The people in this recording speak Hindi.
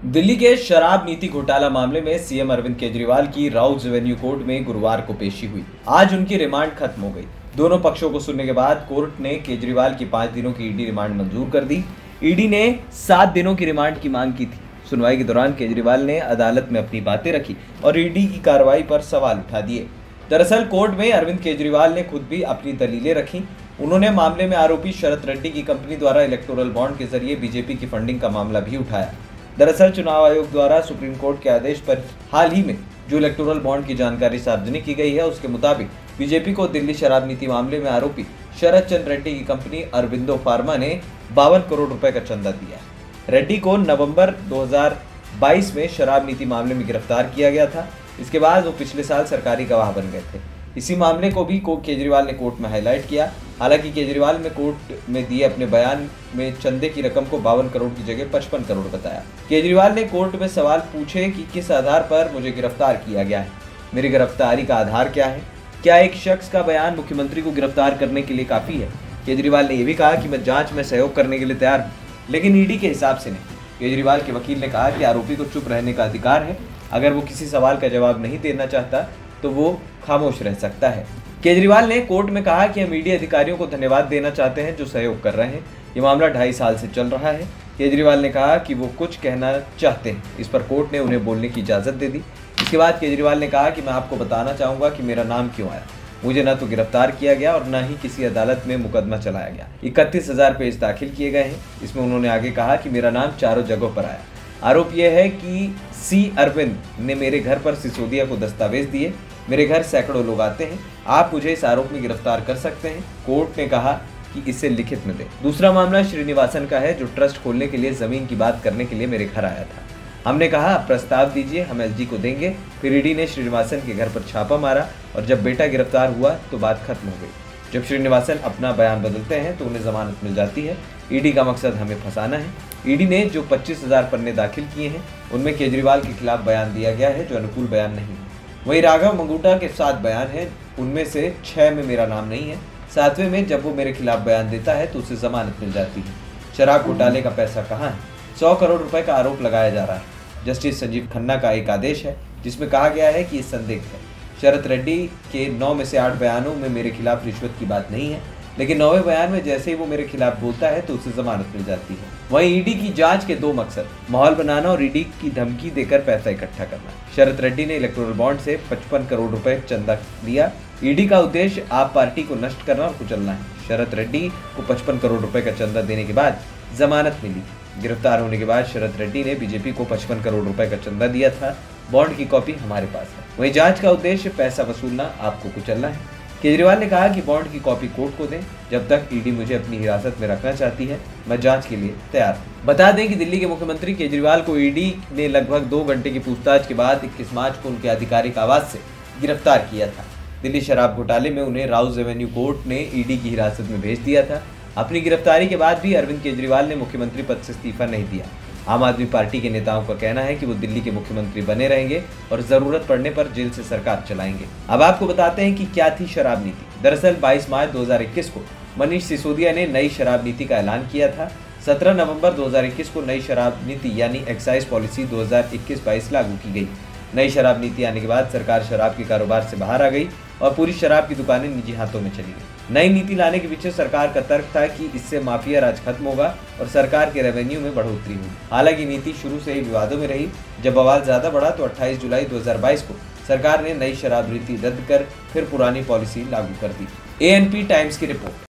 दिल्ली के शराब नीति घोटाला मामले में सीएम अरविंद केजरीवाल की राउज एवेन्यू कोर्ट में गुरुवार को पेशी हुई। आज उनकी रिमांड खत्म हो गई। दोनों पक्षों को सुनने के बाद कोर्ट ने केजरीवाल की 5 दिनों की ईडी रिमांड मंजूर कर दी। ईडी ने 7 दिनों की रिमांड की मांग की थी। सुनवाई के दौरान केजरीवाल ने अदालत में अपनी बातें रखी और ईडी की कार्रवाई पर सवाल उठा दिए। दरअसल कोर्ट में अरविंद केजरीवाल ने खुद भी अपनी दलीलें रखी। उन्होंने मामले में आरोपी शरत रेड्डी की कंपनी द्वारा इलेक्टोरल बॉन्ड के जरिए बीजेपी की फंडिंग का मामला भी उठाया। दरअसल चुनाव आयोग द्वारा सुप्रीम कोर्ट के आदेश पर हाल ही में जो इलेक्टोरल बॉन्ड की जानकारी सार्वजनिक की गई है, उसके मुताबिक बीजेपी को दिल्ली शराब नीति मामले में आरोपी शरत चंद्र रेड्डी की कंपनी अरबिंदो फार्मा ने 52 करोड़ रुपए का चंदा दिया। रेड्डी को नवंबर 2022 में शराब नीति मामले में गिरफ्तार किया गया था। इसके बाद वो पिछले साल सरकारी गवाह बन गए थे। इसी मामले को भी केजरीवाल ने कोर्ट में हाईलाइट किया। हालांकि केजरीवाल ने कोर्ट में दिए अपने बयान में चंदे की रकम को 52 करोड़ की जगह 55 करोड़ बताया। केजरीवाल ने कोर्ट में सवाल पूछे कि किस आधार पर मुझे गिरफ्तार किया गया है, मेरी गिरफ्तारी का आधार क्या है, क्या एक शख्स का बयान मुख्यमंत्री को गिरफ्तार करने के लिए काफी है। केजरीवाल ने यह भी कहा कि मैं जांच में सहयोग करने के लिए तैयार हूँ, लेकिन ईडी के हिसाब से नहीं। केजरीवाल के वकील ने कहा कि आरोपी को चुप रहने का अधिकार है। अगर वो किसी सवाल का जवाब नहीं देना चाहता तो वो खामोश रह सकता है। केजरीवाल ने कोर्ट में कहा कि हम मीडिया अधिकारियों को धन्यवाद देना चाहते हैं जो सहयोग कर रहे हैं। ये मामला 2.5 साल से चल रहा है। केजरीवाल ने कहा कि वो कुछ कहना चाहते हैं। इस पर कोर्ट ने उन्हें बोलने की इजाज़त दे दी। इसके बाद केजरीवाल ने कहा कि मैं आपको बताना चाहूँगा कि मेरा नाम क्यों आया। मुझे न तो गिरफ्तार किया गया और न ही किसी अदालत में मुकदमा चलाया गया। 31,000 पेज दाखिल किए गए हैं। इसमें उन्होंने आगे कहा कि मेरा नाम चारों जगहों पर आया। आरोप यह है कि सी अरविंद ने मेरे घर पर सिसोदिया को दस्तावेज दिए। मेरे घर सैकड़ों लोग आते हैं। आप मुझे इस आरोप में गिरफ्तार कर सकते हैं। कोर्ट ने कहा कि इसे लिखित में दें। दूसरा मामला श्रीनिवासन का है, जो ट्रस्ट खोलने के लिए जमीन की बात करने के लिए मेरे घर आया था। हमने कहा आप प्रस्ताव दीजिए, हम एलजी को देंगे। फिर ईडी ने श्रीनिवासन के घर पर छापा मारा और जब बेटा गिरफ्तार हुआ तो बात खत्म हो गई। जब श्रीनिवासन अपना बयान बदलते हैं तो उन्हें जमानत मिल जाती है। ईडी का मकसद हमें फंसाना है। ईडी ने जो 25,000 पन्ने दाखिल किए हैं उनमें केजरीवाल के खिलाफ बयान दिया गया है जो अनुकूल बयान नहीं है। वहीं राघव मंगूटा के 7 बयान हैं, उनमें से 6 में मेरा नाम नहीं है। 7वें में जब वो मेरे खिलाफ बयान देता है तो उसे जमानत मिल जाती है। शराब घोटाले का पैसा कहाँ है? 100 करोड़ रुपए का आरोप लगाया जा रहा है। जस्टिस संजीव खन्ना का एक आदेश है जिसमें कहा गया है कि ये संदिग्ध है। शरत रेड्डी के 9 में से 8 बयानों में मेरे खिलाफ रिश्वत की बात नहीं है, लेकिन 9वें बयान में जैसे ही वो मेरे खिलाफ बोलता है तो उसे जमानत मिल जाती है। वहीं ईडी की जांच के 2 मकसद, माहौल बनाना और ईडी की धमकी देकर पैसा इकट्ठा करना। शरत रेड्डी ने इलेक्टोरल बॉन्ड से 55 करोड़ रुपए चंदा लिया। ईडी का उद्देश्य आप पार्टी को नष्ट करना और कुचलना है। शरत रेड्डी को 55 करोड़ रुपए का चंदा देने के बाद जमानत मिली। गिरफ्तार होने के बाद शरत रेड्डी ने बीजेपी को 55 करोड़ रुपए का चंदा दिया था। बॉन्ड की कॉपी हमारे पास है। वहीं जांच का उद्देश्य पैसा वसूलना, आपको कुचलना है। केजरीवाल ने कहा कि बॉन्ड की कॉपी कोर्ट को दें। जब तक ईडी मुझे अपनी हिरासत में रखना चाहती है, मैं जांच के लिए तैयार हूं। बता दें कि दिल्ली के मुख्यमंत्री केजरीवाल को ईडी ने लगभग 2 घंटे की पूछताछ के बाद 21 मार्च को उनके आधिकारिक आवास से गिरफ्तार किया था। दिल्ली शराब घोटाले में उन्हें राउज एवेन्यू कोर्ट ने ईडी की हिरासत में भेज दिया था। अपनी गिरफ्तारी के बाद भी अरविंद केजरीवाल ने मुख्यमंत्री पद से इस्तीफा नहीं दिया। आम आदमी पार्टी के नेताओं का कहना है कि वो दिल्ली के मुख्यमंत्री बने रहेंगे और जरूरत पड़ने पर जेल से सरकार चलाएंगे। अब आपको बताते हैं कि क्या थी शराब नीति। दरअसल 22 मार्च 2021 को मनीष सिसोदिया ने नई शराब नीति का ऐलान किया था। 17 नवंबर 2021 को नई शराब नीति यानी एक्साइज पॉलिसी 2021-22 लागू की गई। नई शराब नीति आने के बाद सरकार शराब के कारोबार से बाहर आ गई और पूरी शराब की दुकानें निजी हाथों में चली गई। नई नीति लाने के पीछे सरकार का तर्क था कि इससे माफिया राज खत्म होगा और सरकार के रेवेन्यू में बढ़ोतरी होगी। हालांकि नीति शुरू से ही विवादों में रही। जब बवाल ज्यादा बढ़ा तो 28 जुलाई 2022 को सरकार ने नई शराब नीति रद्द कर फिर पुरानी पॉलिसी लागू कर दी। एएनपी टाइम्स की रिपोर्ट।